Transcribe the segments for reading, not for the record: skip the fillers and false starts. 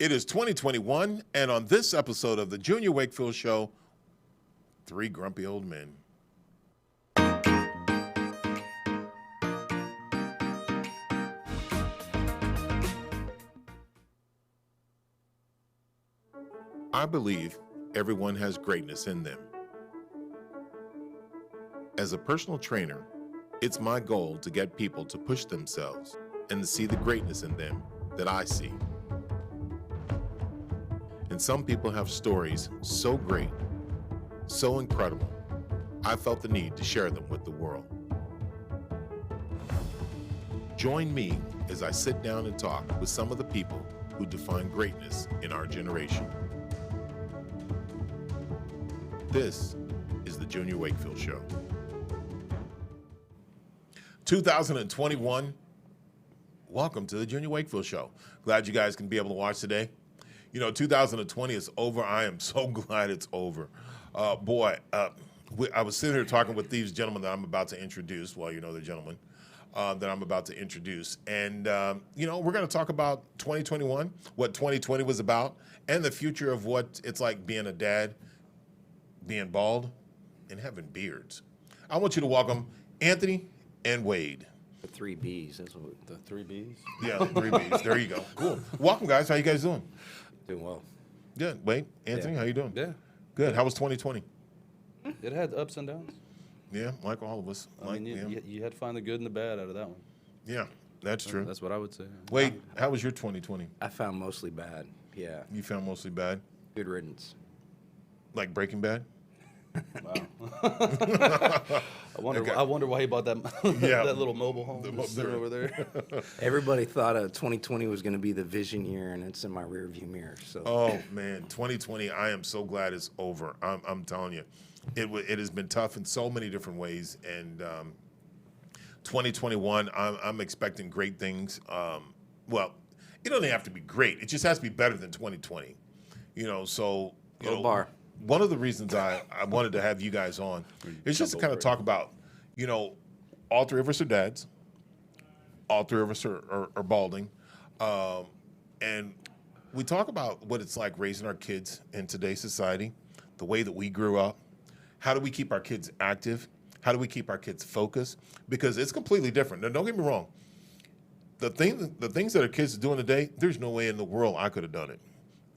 It is 2021, and on this episode of the Junior Wakefield Show, 3 grumpy old men. I believe everyone has greatness in them. As a personal trainer, it's my goal to get people to push themselves and to see the greatness in them that I see. And some people have stories so great, so incredible, I felt the need to share them with the world. Join me as I sit down and talk with some of the people who define greatness in our generation. This is the Junior Wakefield Show. 2021, welcome to the Junior Wakefield Show. Glad you guys can be able to watch today. You know, 2020 is over. I am so glad it's over. I was sitting here talking with these gentlemen that I'm about to introduce. Well, you know the gentleman that I'm about to introduce. And, you know, we're going to talk about 2021, what 2020 was about, and the future of what it's like being a dad, being bald, and having beards. I want you to welcome Anthony and Wade. The 3 Bs. That's what the 3 Bs. Yeah, the 3 Bs. There you go. Cool. Welcome, guys. How you guys doing? Doing well. Good. Wade, Anthony, how you doing? Yeah. Good. How was 2020? It had ups and downs. Yeah, like all of us. You had to find the good and the bad out of that one. Yeah, that's true. That's what I would say. Wade, how was your 2020? I found mostly bad. Yeah. You found mostly bad? Good riddance. Like Breaking Bad? Wow. I wonder why he bought that that little mobile home just sitting over there. Everybody thought 2020 was going to be the vision year, and it's in my rearview mirror. So. Oh man, 2020! I am so glad it's over. I'm telling you, it has been tough in so many different ways, and 2021, I'm expecting great things. Well, it doesn't have to be great; it just has to be better than 2020. You know, so bar. One of the reasons I wanted to have you guys on is just to kind of talk about, you know, all 3 of us are dads. All 3 of us are balding. And we talk about what it's like raising our kids in today's society, the way that we grew up. How do we keep our kids active? How do we keep our kids focused? Because it's completely different. Now, don't get me wrong. The things that our kids are doing today, there's no way in the world I could have done it.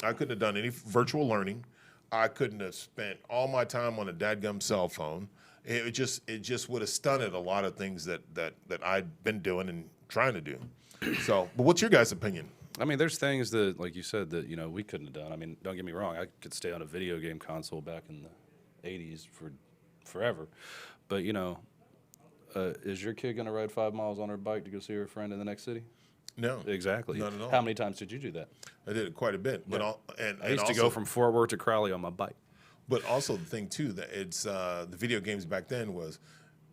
I couldn't have done any virtual learning. I couldn't have spent all my time on a dadgum cell phone. It just would have stunted a lot of things that I'd been doing and trying to do. So, but what's your guys' opinion? I mean, there's things that, like you said, that we couldn't have done. I mean, don't get me wrong. I could stay on a video game console back in the '80s for forever, but is your kid gonna ride 5 miles on her bike to go see her friend in the next city? No, exactly. Not at all. How many times did you do that? I did it quite a bit, but I used to go from Fort Worth to Crowley on my bike. But also the thing too that it's the video games back then was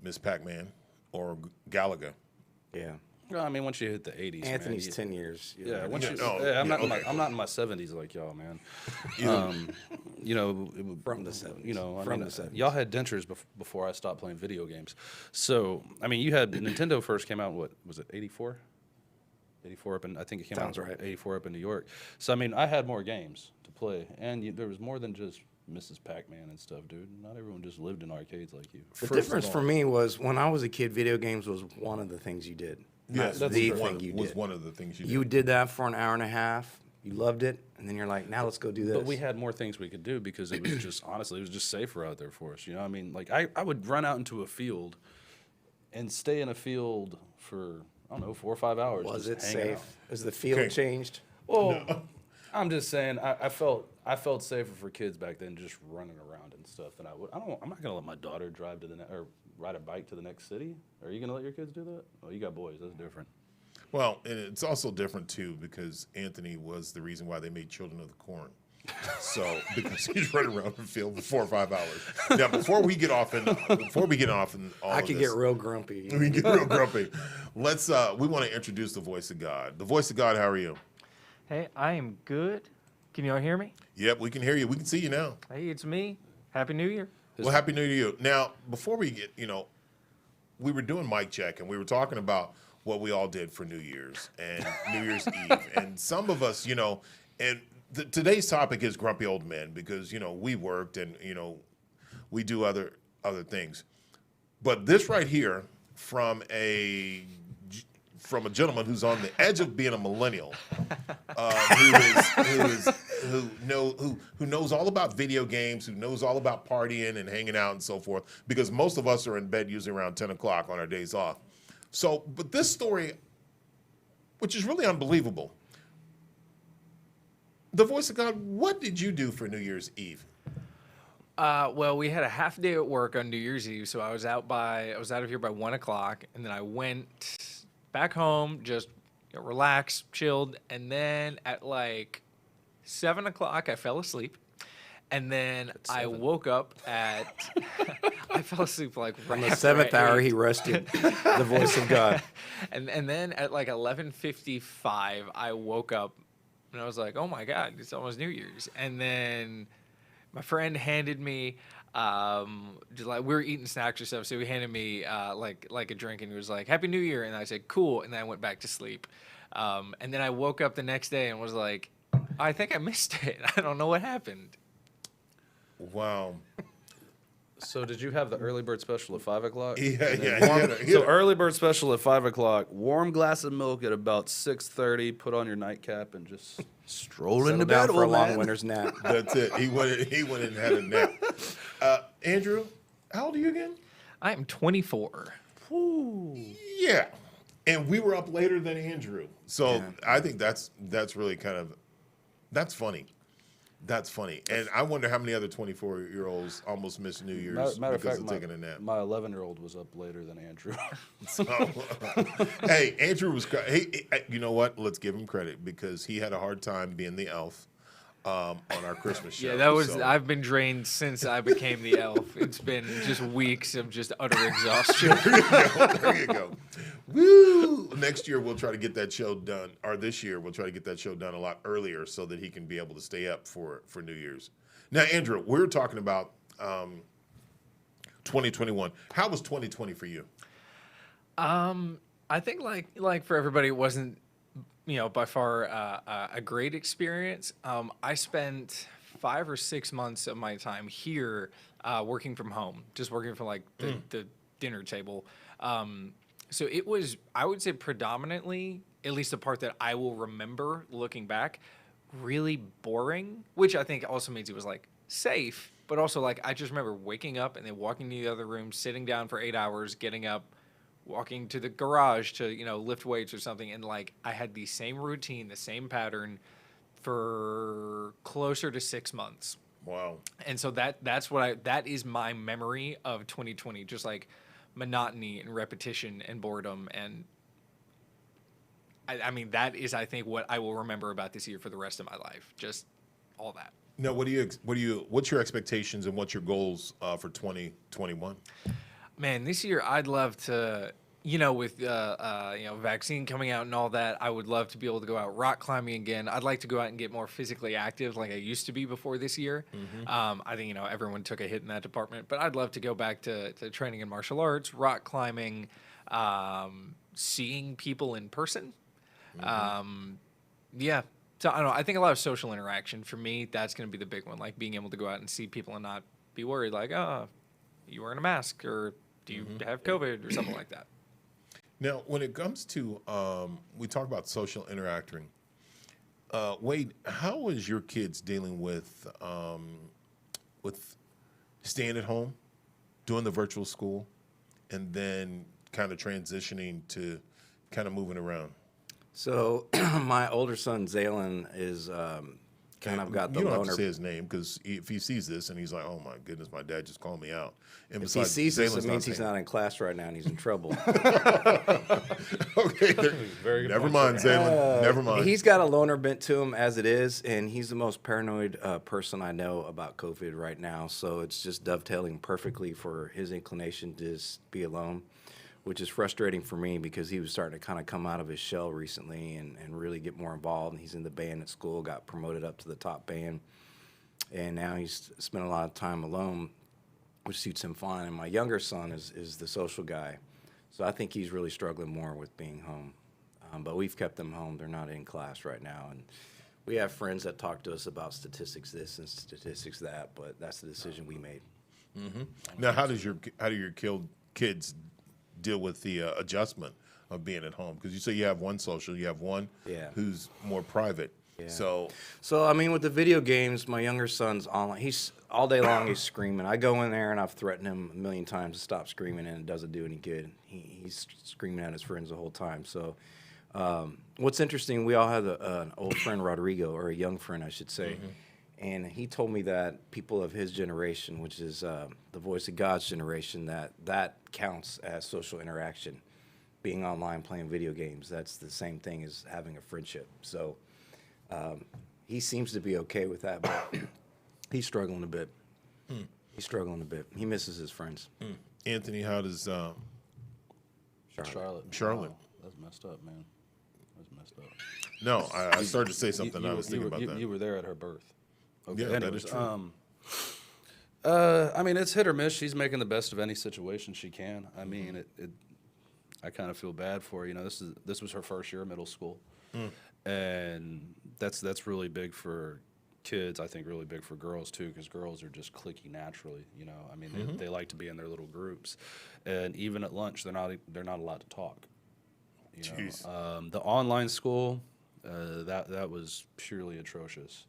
Miss Pac-Man or Galaga. Yeah. Well, I mean, once you hit the '80s, Anthony's man, 10 years. Yeah, once Yeah, you, oh, yeah, I'm yeah, not. okay. I'm not in my 70s like y'all, man. From the 70s. From the 70s. Y'all had dentures before I stopped playing video games. So, I mean, you had Nintendo first came out. What was it? '84. 84 up in, I think it came Sounds out right. 84 up in New York. So, I mean, I had more games to play, and there was more than just Mrs. Pac-Man and stuff, dude. Not everyone just lived in arcades like you. The difference for me was when I was a kid, video games was one of the things you did. Yes, Not the thing you was did. one of the things you did. You did that for an hour and a half. You loved it, and then you're like, now let's go do this. But we had more things we could do because it was just, honestly, it was just safer out there for us. You know what I mean? Like, I would run out into a field and stay in a field for, I don't know, 4 or 5 hours. Was just it hanging safe? out. Has the field changed? Well, I'm just saying, I felt safer for kids back then, just running around and stuff. And I'm not gonna let my daughter drive to or ride a bike to the next city. Are you gonna let your kids do that? Oh, you got boys. That's different. Well, and it's also different too because Anthony was the reason why they made Children of the Corn. So because he's running around the field for 4 or 5 hours. Now, before we get off in all I of could this, get real grumpy. we get real grumpy. We want to introduce the voice of God. The voice of God. How are you? Hey, I am good. Can y'all hear me? Yep, we can hear you. We can see you now. Hey, it's me. Happy New Year. Well, Happy New Year to you. Now, before we get, we were doing mic check and we were talking about what we all did for New Year's and New Year's Eve. And some of us, And today's topic is grumpy old men because, we worked and, we do other things. But this right here from a gentleman who's on the edge of being a millennial, who knows all about video games, who knows all about partying and hanging out and so forth, because most of us are in bed usually around 10 o'clock on our days off. So, but this story, which is really unbelievable, the voice of God, what did you do for New Year's Eve? Well, we had a half day at work on New Year's Eve, so I was out of here by 1 o'clock, and then I went back home, just relaxed, chilled, and then at like 7 o'clock I fell asleep, and then I woke up at I fell asleep like right On the after seventh I hour, ate. he rested the voice of God. And then at like 11:55 I woke up and I was like, oh my God, it's almost New Year's. And then my friend handed me, just like we were eating snacks or stuff, so he handed me like a drink, and he was like, "Happy New Year," and I said, "Cool," and then I went back to sleep. And then I woke up the next day and was like, I think I missed it. I don't know what happened. Wow. So did you have the early bird special at 5 o'clock? Yeah. So early bird special at 5 o'clock, warm glass of milk at about 6:30, put on your nightcap and just stroll Settle into down bed, for a old long man. winter's nap. That's it. He went and had a nap. Andrew, how old are you again? I am 24. Yeah. And we were up later than Andrew. So Yeah. I think that's really that's funny. That's funny. And I wonder how many other 24-year-olds almost missed New Year's Matter of because fact, of taking a nap. my 11-year-old was up later than Andrew. So, hey, Andrew was, you know what? Let's give him credit because he had a hard time being the elf on our Christmas show. Yeah, that was. So- I've been drained since I became the elf. It's been just weeks of just utter exhaustion. There you go. Woo! Next year we'll try to get that show done, or this year we'll try to get that show done a lot earlier so that he can be able to stay up for New Year's. Now, Andrew, we're talking about 2021. How was 2020 for you? I think like for everybody, it wasn't by far a great experience. I spent 5 or 6 months of my time here working from home, just working from like the dinner table. So it was, I would say, predominantly, at least the part that I will remember looking back, really boring, which I think also means it was like safe, but also like I just remember waking up and then walking to the other room, sitting down for 8 hours, getting up, walking to the garage to, lift weights or something. And like I had the same routine, the same pattern for closer to 6 months. Wow. And so that is my memory of 2020, just like monotony and repetition and boredom. And I mean, that is, I think, what I will remember about this year for the rest of my life. Just all that. Now, what's your expectations and what's your goals for 2021? Man, this year I'd love to, with vaccine coming out and all that, I would love to be able to go out rock climbing again. I'd like to go out and get more physically active like I used to be before this year. I think everyone took a hit in that department, but I'd love to go back to training in martial arts, rock climbing, seeing people in person. Yeah. So I don't know. I think a lot of social interaction for me, that's going to be the big one. Like being able to go out and see people and not be worried like, oh, you wearing a mask or do you have COVID or something like that. Now, when it comes to, we talk about social interacting. Wade, how is your kids dealing with staying at home, doing the virtual school, and then kind of transitioning to kind of moving around? So my older son, Zaylen, is kind of got the you don't have loner. to say his name because if he sees this and he's like, "Oh my goodness, my dad just called me out." And If he besides, sees this, Zaylen's it means he's saying- not in class right now and he's in trouble. Okay, Very good never point, mind, sir. Zaylen. Never mind. He's got a loner bent to him as it is, and he's the most paranoid person I know about COVID right now. So it's just dovetailing perfectly for his inclination to just be alone, which is frustrating for me because he was starting to kind of come out of his shell recently and really get more involved. And he's in the band at school, got promoted up to the top band, and now he's spent a lot of time alone, which suits him fine. And my younger son is the social guy, so I think he's really struggling more with being home. But we've kept them home. They're not in class right now, and We have friends that talk to us about statistics this and statistics that, but that's the decision we made. Now, how do your kids deal with the adjustment of being at home? Because you say you have one social, you have one who's more private. Yeah. So I mean, with the video games, my younger son's online. He's all day long. He's screaming. I go in there and I've threatened him a million times to stop screaming, and it doesn't do any good. He's screaming at his friends the whole time. So, what's interesting, we all have an old friend, Rodrigo, or a young friend, I should say, and he told me that people of his generation, which is the Voice of God's generation, that counts as social interaction. Being online, playing video games, that's the same thing as having a friendship. So. He seems to be okay with that, but he's struggling a bit. He's struggling a bit. He misses his friends. Anthony, how does Charlotte. Charlotte. Wow, that's messed up, man. That's messed up. No, I started to say something. I was thinking about that. You were there at her birth. Okay. Yeah, that is true. I mean, it's hit or miss. She's making the best of any situation she can. I mean, I kind of feel bad for her. You know, this was her first year of middle school, and that's really big for kids. I think really big for girls too, because girls are just cliquey naturally. You know, I mean, they like to be in their little groups, and even at lunch, they're not allowed to talk. You know, the online school, that was purely atrocious.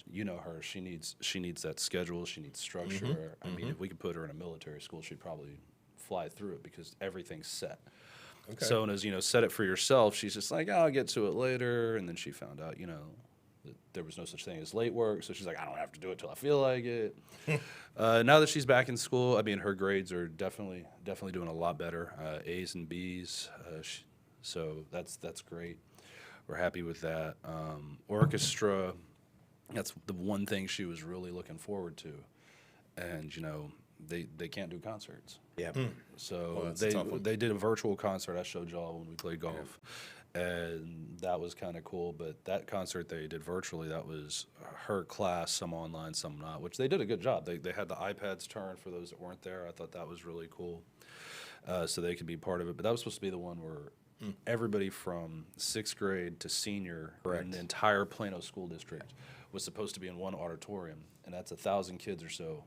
You know her. She needs that schedule. She needs structure. I mean, if we could put her in a military school, she'd probably fly through it because everything's set. Okay. So, and as you know, set it for yourself. She's just like, oh, I'll get to it later. And then she found out, you know, that there was no such thing as late work. So she's like, I don't have to do it till I feel like it. Now that she's back in school, I mean, her grades are definitely doing a lot better. A's and B's. So that's great. We're happy with that. Orchestra. That's the one thing she was really looking forward to. And, you know, they can't do concerts. Yeah. So they did a virtual concert. I showed y'all when we played golf. And that was kind of cool. But that concert they did virtually, that was her class, some online, some not, which they did a good job. They had the iPads turned for those that weren't there. I thought that was really cool. So they could be part of it. But that was supposed to be the one where everybody from 6th grade to senior in the entire Plano school district was supposed to be in one auditorium. And that's 1,000 kids or so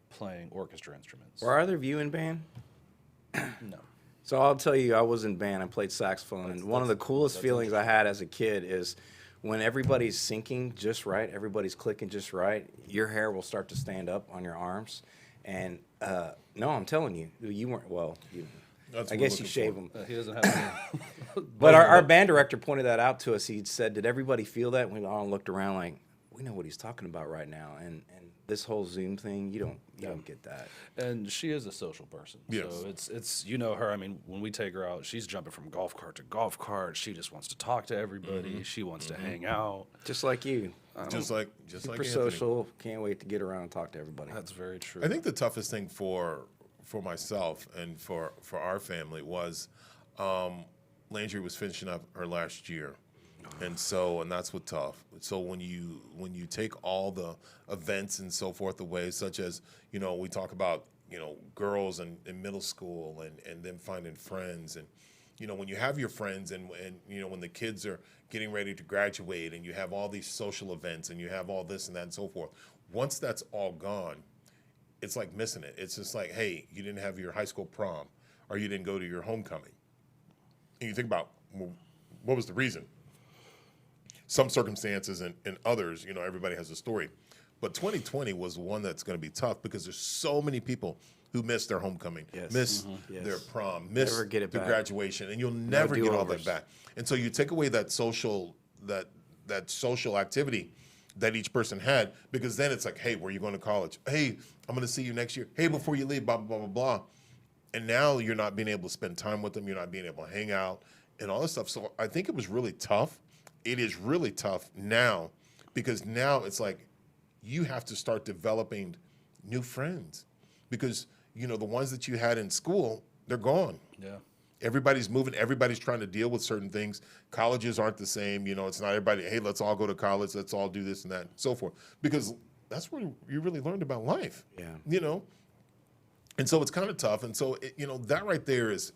playing orchestra instruments. Were either of you in band? No. So I'll tell you, I was in band. I played saxophone, and one of the coolest feelings I had as a kid is when everybody's syncing just right, everybody's clicking just right, your hair will start to stand up on your arms. And no, I'm telling you, you weren't, well, I guess you shave them. He doesn't have to. But our band director pointed that out to us. He said, did everybody feel that? And we all looked around like, we know what he's talking about right now. And this whole Zoom thing, you don't get that. And she is a social person. Yes. So it's you know her. I mean, when we take her out, she's jumping from golf cart to golf cart. She just wants to talk to everybody. She wants to hang out. Just like you. Just like super social. Can't wait to get around and talk to everybody. That's very true. I think the toughest thing for myself and for our family was Landry was finishing up her last year. And that's what's tough. So when you take all the events and so forth away, such as, you know, we talk about, you know, girls in middle school and them finding friends, and, you know, when you have your friends and you know, when the kids are getting ready to graduate and you have all these social events and you have all this and that and so forth, once that's all gone, it's like missing it. It's just like, hey, you didn't have your high school prom or you didn't go to your homecoming. And you think about, well, what was the reason? Some circumstances and others, you know, everybody has a story. But 2020 was one that's going to be tough because there's so many people who miss their homecoming, miss their prom, miss the graduation, and you'll never get all that back. And so you take away that social activity that each person had, because then it's like, hey, where are you going to college? Hey, I'm going to see you next year. Hey, before you leave, blah, blah, blah, blah. And now you're not being able to spend time with them. You're not being able to hang out and all this stuff. So I think it was really tough. It is really tough now, because now it's like you have to start developing new friends, because, you know, the ones that you had in school, they're gone. Yeah. Everybody's moving. Everybody's trying to deal with certain things. Colleges aren't the same. You know, it's not everybody, hey, let's all go to college. Let's all do this and that and so forth, because that's where you really learned about life. Yeah. You know, and so it's kind of tough. And so, you know, that right there is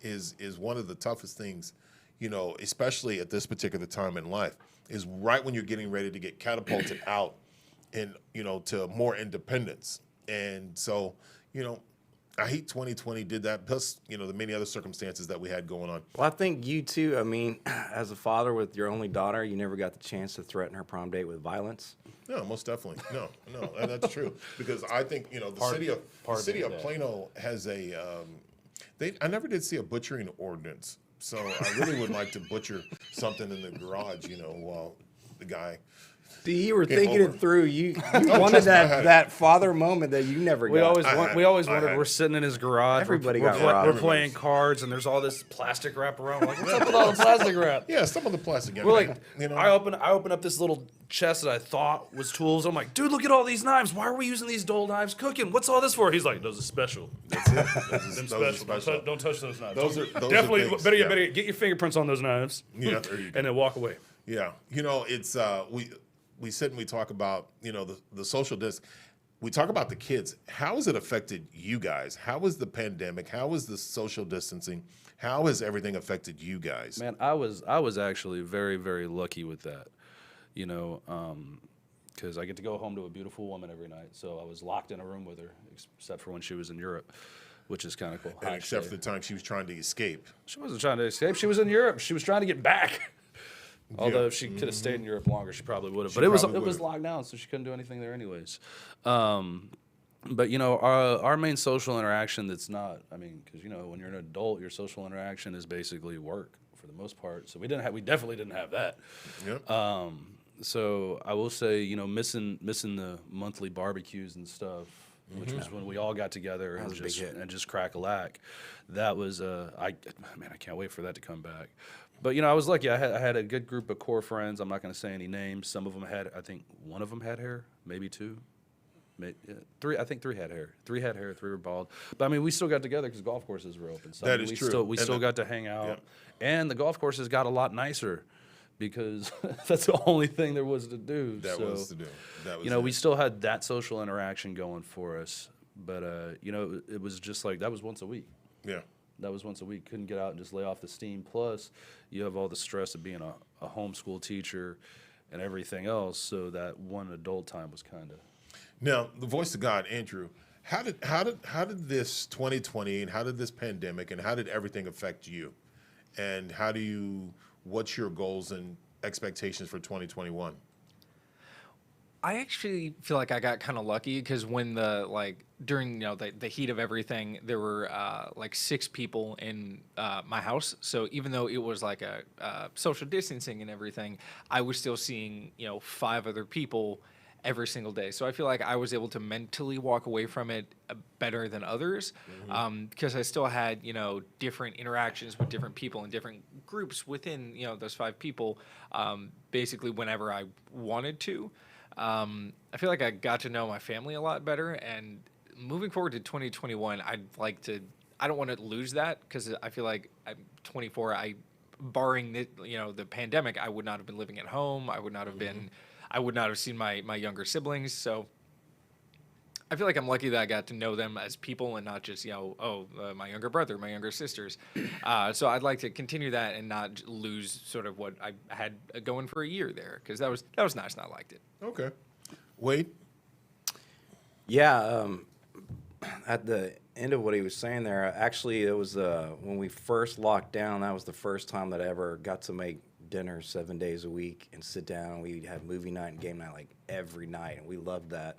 one of the toughest things, you know, especially at this particular time in life, is right when you're getting ready to get catapulted out and, you know, to more independence. And so, you know, I hate 2020 did that, plus, you know, the many other circumstances that we had going on. Well, I think you too. I mean, as a father with your only daughter, you never got the chance to threaten her prom date with violence. No, most definitely. No, and that's true. Because I think, you know, the city of Plano has a, I never did see a butchering ordinance. So I really would like to butcher something in the garage, you know, while the guy. See, you were thinking over. it through. You wanted that father moment that you never got. We always wondered. We're sitting in his garage. Everybody we're got robbed. We're playing cards, and there's all this plastic wrap around. We're like, what's up with all the plastic wrap? Yeah, some of the plastic. We're like, you know, I open up this little chest that I thought was tools. I'm like, dude, look at all these knives. Why are we using these dull knives cooking? What's all this for? He's like, those are special. That's it. Them special. Don't touch those knives. Those are definitely things, better get your fingerprints on those knives. Yeah, there you go. And then walk away. Yeah, you know, it's we sit and we talk about, you know, the social distance. We talk about the kids. How has it affected you guys? How was the pandemic? How was the social distancing? How has everything affected you guys? Man, I was actually very, very lucky with that, you know, because I get to go home to a beautiful woman every night. So I was locked in a room with her, except for when she was in Europe, which is kind of cool. And except for the time she was trying to escape. She wasn't trying to escape. She was in Europe. She was trying to get back. Although if she could have stayed in Europe longer, she probably would have. But it was locked down, so she couldn't do anything there anyways. But you know, our main social interaction that's not. I mean, because you know, when you're an adult, your social interaction is basically work for the most part. So we definitely didn't have that. Yep. So I will say, you know, missing the monthly barbecues and stuff, which was when we all got together and just crack a lack. That was I can't wait for that to come back. But you know, I was lucky. I had a good group of core friends. I'm not going to say any names. Some of them had. I think one of them had hair, maybe two, three. I think three had hair. Three had hair. Three were bald. But I mean, we still got together because golf courses were open. So that is true. We still got to hang out, and the golf courses got a lot nicer because that's the only thing there was to do. That was you know, we still had that social interaction going for us. But you know, it was just like that was once a week. Yeah. That was once a week. Couldn't get out and just lay off the steam. Plus, you have all the stress of being a homeschool teacher and everything else. So that one adult time was kind of. Now, the voice of God, Andrew. How did this 2020 and how did this pandemic and how did everything affect you? And what's your goals and expectations for 2021? I actually feel like I got kind of lucky because when during the heat of everything, there were like 6 people in my house. So even though it was like a social distancing and everything, I was still seeing 5 other people every single day. So I feel like I was able to mentally walk away from it better than others because I still had different interactions with different people and different groups within those 5 people basically whenever I wanted to. I feel like I got to know my family a lot better, and moving forward to 2021, I don't want to lose that because I feel like I'm 24. Barring the pandemic, I would not have been living at home. I would not have seen my younger siblings. So I feel like I'm lucky that I got to know them as people and not just my younger brother, my younger sisters. So I'd like to continue that and not lose sort of what I had going for a year there because that was nice and I liked it. Okay. Wade? Yeah, at the end of what he was saying there, actually, it was when we first locked down, that was the first time that I ever got to make dinner 7 days a week and sit down. We'd have movie night and game night like every night, and we loved that.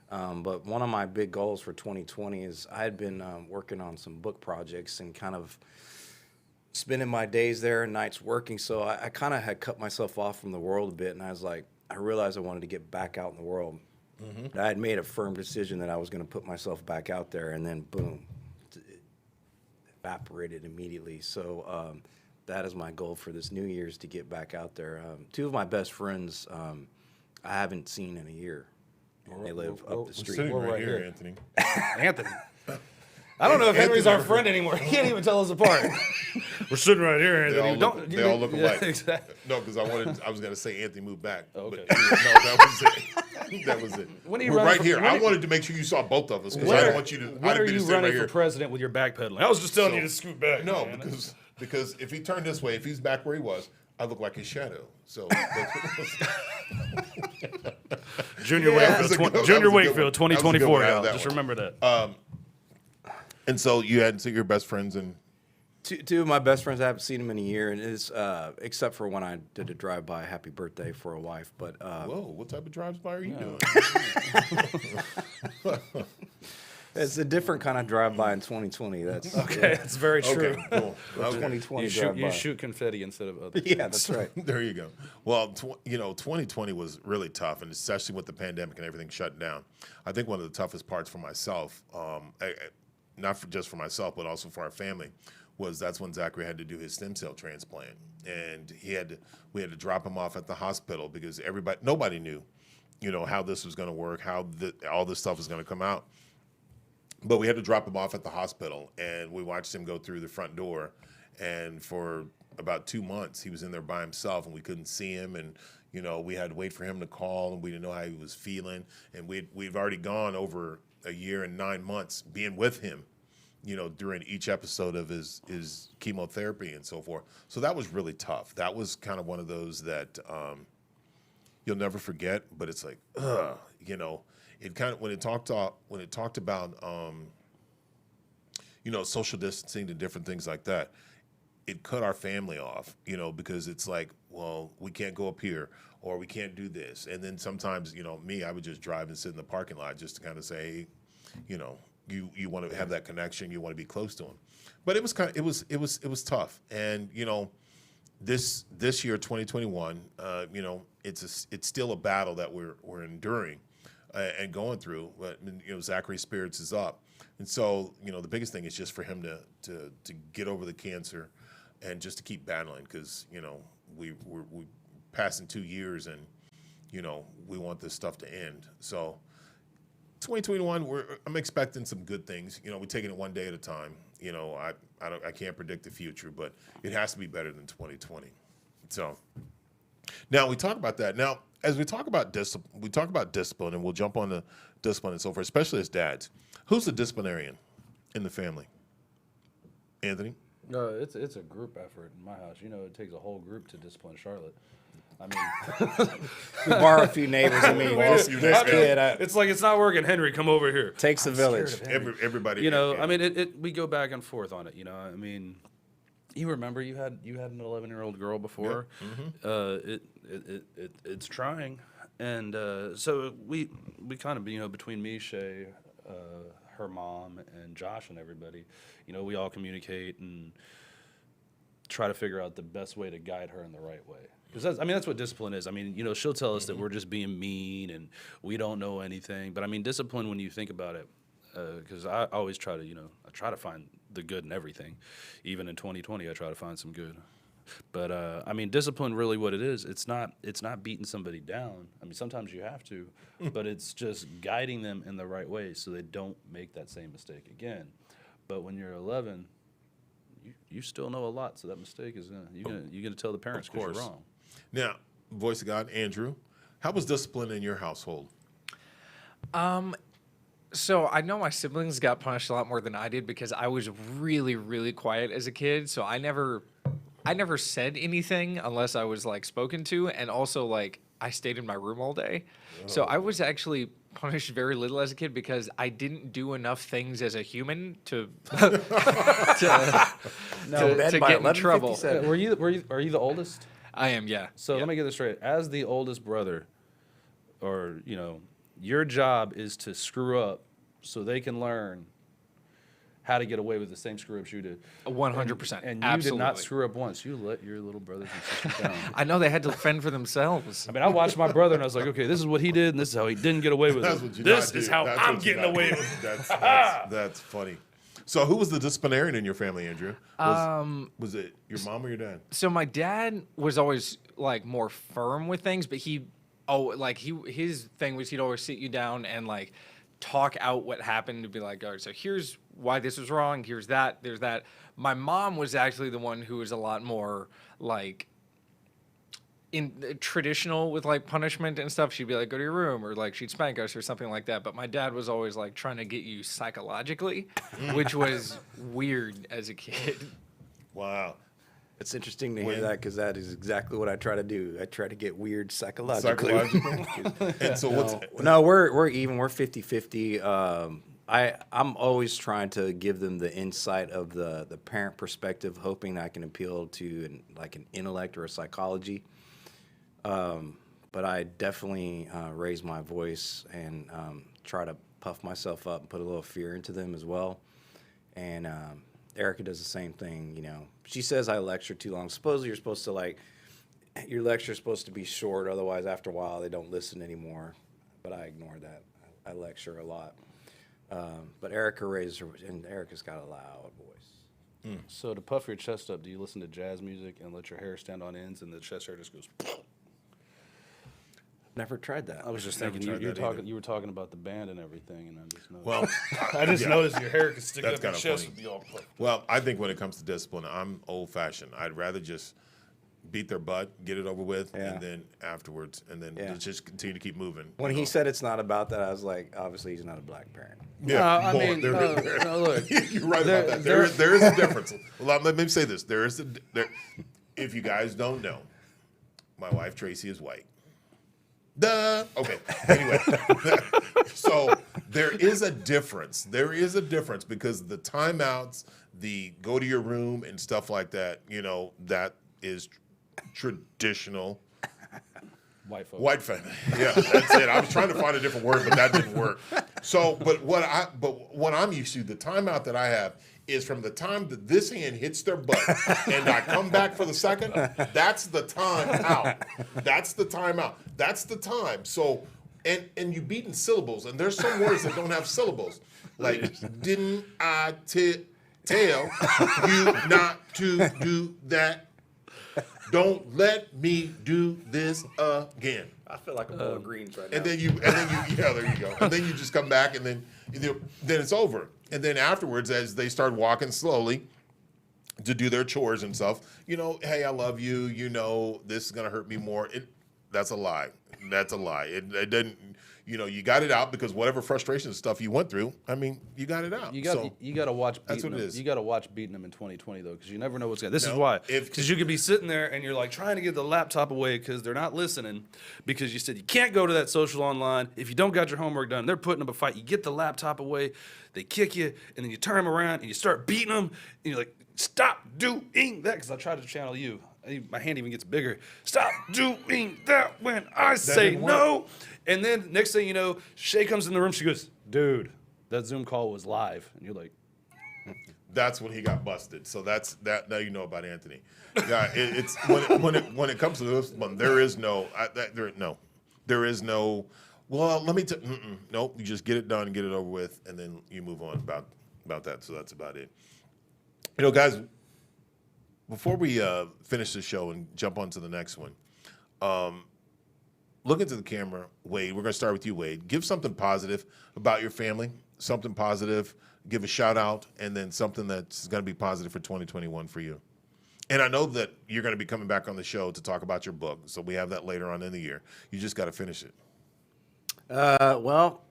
But one of my big goals for 2020 is I had been working on some book projects and kind of spending my days there and nights working, so I kind of had cut myself off from the world a bit, and I realized I wanted to get back out in the world. I had made a firm decision that I was going to put myself back out there, and then boom, it evaporated immediately. So that is my goal for this New Year's, to get back out there. 2 of my best friends I haven't seen in a year. And they live up the street. Sitting right here, Anthony. Anthony. I don't know if Henry's our friend anymore. He can't even tell us apart. We're sitting right here, Anthony. They all look alike. Yeah, exactly. No, because I was going to say Anthony moved back. Oh, okay. But, no, that was it. That was it. When are you We're running right for- here. when I are- wanted to make sure you saw both of us because I didn't want you to. When are you running for president with your backpedaling? I was just telling you to scoot back. No, man. because because if he turned this way, if he's back where he was, I look like his shadow. So Junior Wakefield 2024, y'all. Just remember that. And so you had your best friends and. Two of my best friends, I haven't seen them in a year, and it's except for when I did a drive-by happy birthday for a wife. But whoa, what type of drive-by are you doing? It's a different kind of drive-by in 2020. That's okay. That's very true. Okay, cool. Okay. 2020 You shoot confetti instead of other. Yeah, that's right. There you go. Well, 2020 was really tough, and especially with the pandemic and everything shut down. I think one of the toughest parts for myself, not just for myself, but also for our family, was that's when Zachary had to do his stem cell transplant, and we had to drop him off at the hospital because nobody knew, how this was going to work, how all this stuff was going to come out. But we had to drop him off at the hospital, and we watched him go through the front door, and for about 2 months he was in there by himself, and we couldn't see him, and we had to wait for him to call, and we didn't know how he was feeling, and we've already gone over a year and 9 months being with him, during each episode of his chemotherapy and so forth. So that was really tough. That was kind of one of those that you'll never forget. But it's like, it kind of when it talked about social distancing and different things like that, it cut our family off. Because it's like, well, we can't go up here or we can't do this. And then sometimes, I would just drive and sit in the parking lot just to kind of say, hey, you want to have that connection, you want to be close to him. But it was tough. And this year 2021, it's still a battle that we're enduring and going through. But Zachary's spirits is up. And so, the biggest thing is just for him to get over the cancer and just to keep battling, because we're passing 2 years and we want this stuff to end. So 2021, I'm expecting some good things. We're taking it one day at a time. I can't predict the future, but it has to be better than 2020. So now we talk about that. Now, as we talk about discipline, and we'll jump on the discipline and so forth, especially as dads. Who's the disciplinarian in the family? Anthony? No, it's a group effort in my house. It takes a whole group to discipline Charlotte. I mean, we borrow a few neighbors. This kid. It's like, it's not working. Henry, come over here. Takes a village. Everybody. I mean, we go back and forth on it. I mean, you remember you had an 11-year-old girl before. Yeah. Mm-hmm. It's trying, and so we kind of between me, Shay, her mom, and Josh and everybody, we all communicate and try to figure out the best way to guide her in the right way. Because that's what discipline is. I mean, she'll tell us that we're just being mean and we don't know anything. But I mean, discipline, when you think about it, because I always try to, I try to find the good in everything. Even in 2020, I try to find some good. But I mean, discipline, really, what it is, it's not beating somebody down. I mean, sometimes you have to, but it's just guiding them in the right way so they don't make that same mistake again. But when you're 11, you still know a lot, so that mistake is you're gonna tell the parents because you're wrong. Now, voice of God, Andrew, how was discipline in your household? So I know my siblings got punished a lot more than I did because I was really, really quiet as a kid. So I never said anything unless I was spoken to, and also I stayed in my room all day. Oh. So I was actually punished very little as a kid because I didn't do enough things as a human to get in trouble. Are you the oldest? I am, yeah. So let me get this straight. As the oldest brother, or your job is to screw up so they can learn how to get away with the same screw ups you did. 100%. And you Absolutely. did not screw up once. You let your little brothers and sisters down. I know they had to fend for themselves. I mean, I watched my brother and I was like, okay, this is what he did and this is how he didn't get away with it. This is how I'm getting away with it. That's funny. So who was the disciplinarian in your family, Andrew? Was it your mom or your dad? So my dad was always more firm with things, but his thing was he'd always sit you down and talk out what happened to be like, all right, so here's why this was wrong, here's that, there's that. My mom was actually the one who was a lot more in traditional with punishment and stuff. She'd be like, go to your room, or she'd spank us or something like that. But my dad was always trying to get you psychologically, which was weird as a kid. Wow. It's interesting to hear that because that is exactly what I try to do. I try to get weird psychologically. And so we're even. We're 50-50. I'm always trying to give them the insight of the parent perspective, hoping I can appeal to an intellect or a psychology. But I definitely raise my voice and try to puff myself up and put a little fear into them as well. And Erica does the same thing. She says I lecture too long. Supposedly you're supposed to your lecture's supposed to be short, otherwise after a while they don't listen anymore. But I ignore that. I lecture a lot. But Erica raises her, and Erica's got a loud voice. So to puff your chest up, do you listen to jazz music and let your hair stand on ends and the chest hair just goes? Never tried that. I was just thinking you were talking about the band and everything, and I just noticed. Well, I just noticed your hair could stick That's up your kinda chest funny. and be all puffed. Well, I think when it comes to discipline, I'm old-fashioned. I'd rather just beat their butt, get it over with, and then afterwards, and then just continue to keep moving. When he said it's not about that, I was like, obviously he's not a black parent. Yeah, look, you're right about that. There is a difference. Well, let me say this: if you guys don't know, my wife Tracy is white. Duh. Okay. Anyway, so there is a difference. There is a difference because the timeouts, the go to your room and stuff like that, that is traditional White folks. white family. Yeah, that's it. I was trying to find a different word, but that didn't work. So, but what I'm used to, the timeout that I have is from the time that this hand hits their butt and I come back for the second, that's the time out. That's the time out. That's the time. So, and you beat in syllables, and there's some words that don't have syllables. Like, didn't I tell you not to do that? Don't let me do this again. I feel like a bowl of greens right now. And then yeah, there you go. And then you just come back, and then it's over. And then afterwards, as they start walking slowly to do their chores and stuff, hey, I love you. This is gonna hurt me more. That's a lie. That's a lie. It didn't. You got it out because whatever frustration and stuff you went through, you got it out. You got to watch. That's what it them. is. You got to watch beating them in 2020 though, because you never know what's going. This is why. Because you could be sitting there and you're like trying to get the laptop away because they're not listening. Because you said you can't go to that social online if you don't got your homework done. They're putting up a fight. You get the laptop away, they kick you, and then you turn them around and you start beating them. And you're like, stop doing that. Because I tried to channel you. My hand even gets bigger. Stop doing that when I say no. And then next thing you know, Shay comes in the room. She goes, dude, that Zoom call was live. And you're like, that's when he got busted. So that's that. Now you know about Anthony. Yeah, it's when it comes to this one, there is no. There is no. Well, let me. Nope. You just get it done, get it over with, and then you move on about that. So that's about it. Guys. Before we finish the show and jump on to the next one, look into the camera, Wade. We're going to start with you, Wade. Give something positive about your family, something positive, give a shout out, and then something that's going to be positive for 2021 for you. And I know that you're going to be coming back on the show to talk about your book, so we have that later on in the year. You just got to finish it. Well,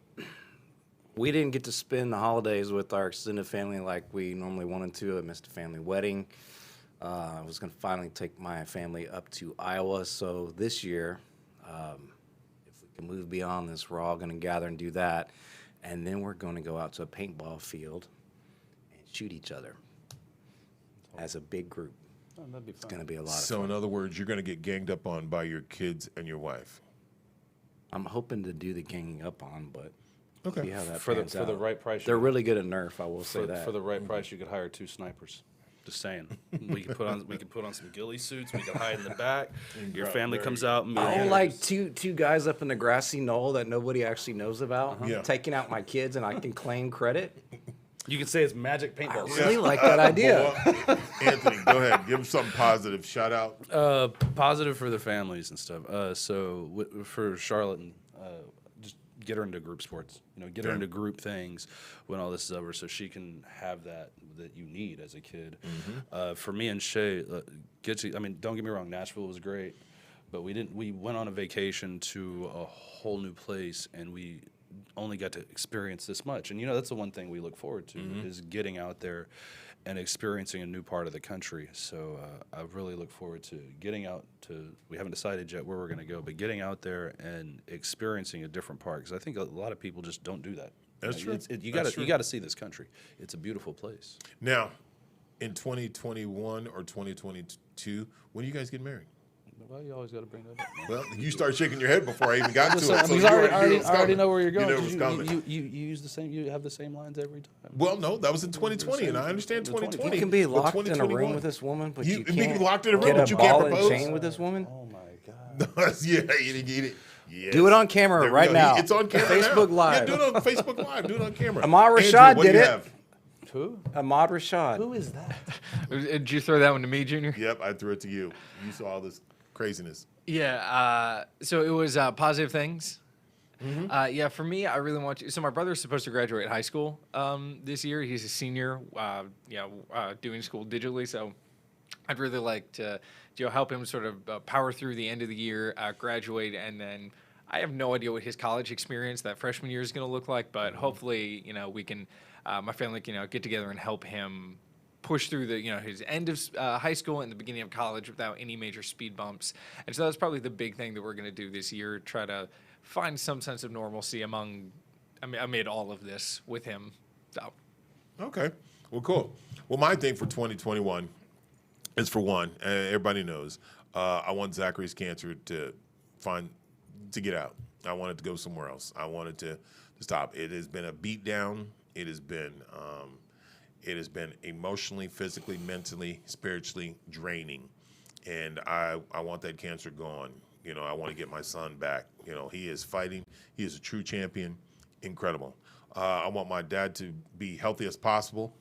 we didn't get to spend the holidays with our extended family like we normally wanted to. I missed a family wedding. I was going to finally take my family up to Iowa. So this year, if we can move beyond this, we're all going to gather and do that. And then we're going to go out to a paintball field and shoot each other as a big group. oh, that'd be fun. It's going to be a lot of So fun. in other words, you're going to get ganged up on by your kids and your wife. I'm hoping to do the ganging up on, but see how that For the pans out. right price. They're really good at Nerf, I will say for, that. for the right price, you could hire 2 snipers. Just saying. We could put on some ghillie suits. We could hide in the back. Your family comes out and Oh, like two guys up in the grassy knoll that nobody actually knows about, Yeah. taking out my kids, and I can claim credit. You can say it's magic I paintballs. really like that idea. Well, Anthony, go ahead. Give them something positive. Shout out. Positive for the families and stuff. For Charlotte, and just get her into group sports. Get her into group things when all this is over, so she can have that you need as a kid. For me and Shay, don't get me wrong. Nashville was great, but we went on a vacation to a whole new place, and we only got to experience this much. And that's the one thing we look forward to is getting out there and experiencing a new part of the country. So I really look forward to getting out to, we haven't decided yet where we're going to go, but getting out there and experiencing a different part, because I think a lot of people just don't do that. That's true. You That's got true. to see this country. It's a beautiful place. Now, in 2021 or 2022, when do you guys get married? Well, you always got to bring that up. Well, you start shaking your head before I even got to it. So Because you I already knew it already, was I already coming. know where you're going. You knew it 'cause was coming. you use the same. You have the same lines every time. Well, no, that was in 2020, and I understand 2020. You can be but locked in a room 2021 with this woman, but You you can be can't locked in a room, get but a you can't ball and propose? chain with this woman. Oh my God. yeah, you get it. Yes. Do it on camera There we right go. now. It's on camera Facebook now. Live. Yeah, do it on Facebook Live. Do it on camera. Ahmad Andrew, Rashad what do did you it. have? Who? Ahmad Rashad. Who is that? Did you throw that one to me, Junior? Yep, I threw it to you. You saw all this craziness. Yeah. So it was positive things. Yeah, for me, I really want to. So my brother's supposed to graduate high school this year. He's a senior. Doing school digitally. So I'd really like to help him sort of power through the end of the year, graduate, and then I have no idea what his college experience that freshman year is going to look like. But hopefully, we can, my family can, get together and help him push through the his end of high school and the beginning of college without any major speed bumps. And so that's probably the big thing that we're going to do this year, try to find some sense of normalcy amid all of this with him. So Okay. Well, cool. Well, my thing for 2021 is, for one, everybody knows, I want Zachary's cancer to get out. I want it to go somewhere else. I want it to stop. It has been a beatdown. It has been emotionally, physically, mentally, spiritually draining, and I want that cancer gone. I want to get my son back. He is fighting. He is a true champion. Incredible. I want my dad to be healthy as possible.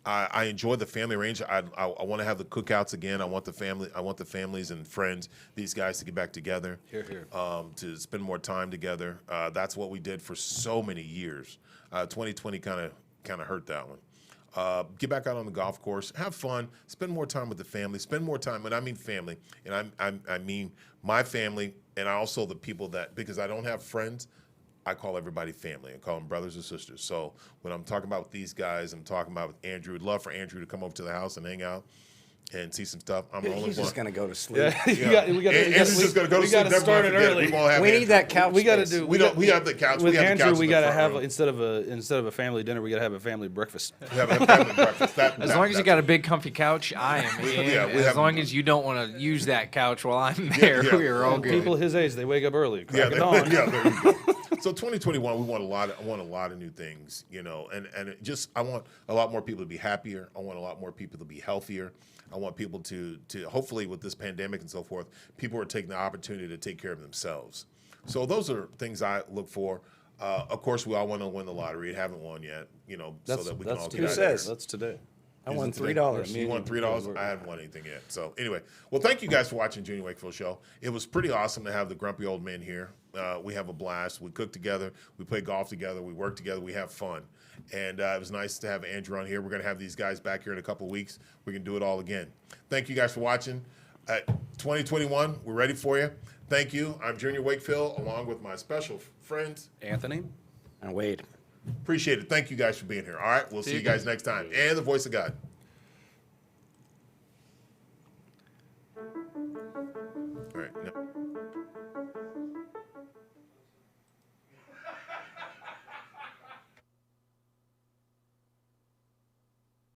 I enjoy the family range. I want to have the cookouts again. I want the families and friends, these guys, to get back together. Here. To spend more time together. That's what we did for so many years. 2020 kind of hurt that one. Get back out on the golf course, have fun, spend more time with the family, spend more time, and I mean family, and I mean my family, and also the people because I don't have friends, I call everybody family. I call them brothers and sisters. So when I'm talking about these guys, I'm talking about Andrew. I'd love for Andrew to come over to the house and hang out and see some stuff. I'm the only He's one. just gonna go to sleep. Andrew's just gonna go to sleep. gotta start it early. We need that couch. We got to space. do. We have the couch. With we have the Andrew, couch we in the got to front have room. instead of a family dinner, we got to have a family breakfast. We have a family breakfast. as long as you got a big comfy couch, I am in. yeah, we as have- long as you don't want to use that couch while I'm there, yeah. we are all good. People his age, they wake up early. Yeah, Crack of dawn. yeah, there you go. So 2021, we want a lot of new things, and I want a lot more people to be happier. I want a lot more people to be healthier. I want people to hopefully, with this pandemic and so forth, people are taking the opportunity to take care of themselves. So those are things I look for. Of course, we all want to win the lottery. Haven't won yet, so that we can all get Who out there. says? That's today. I won Is it today? $3. You won $3. I haven't won anything yet. So anyway, well, thank you guys for watching Junior Wakefield Show. It was pretty awesome to have the grumpy old men here. We have a blast. We cook together. We play golf together. We work together. We have fun. And it was nice to have Andrew on here. We're going to have these guys back here in a couple of weeks. We can do it all again. Thank you guys for watching. 2021, we're ready for you. Thank you. I'm Junior Wakefield, along with my special friends, Anthony. And Wade. Appreciate it. Thank you guys for being here. All right, we'll see you guys next time. And the voice of God.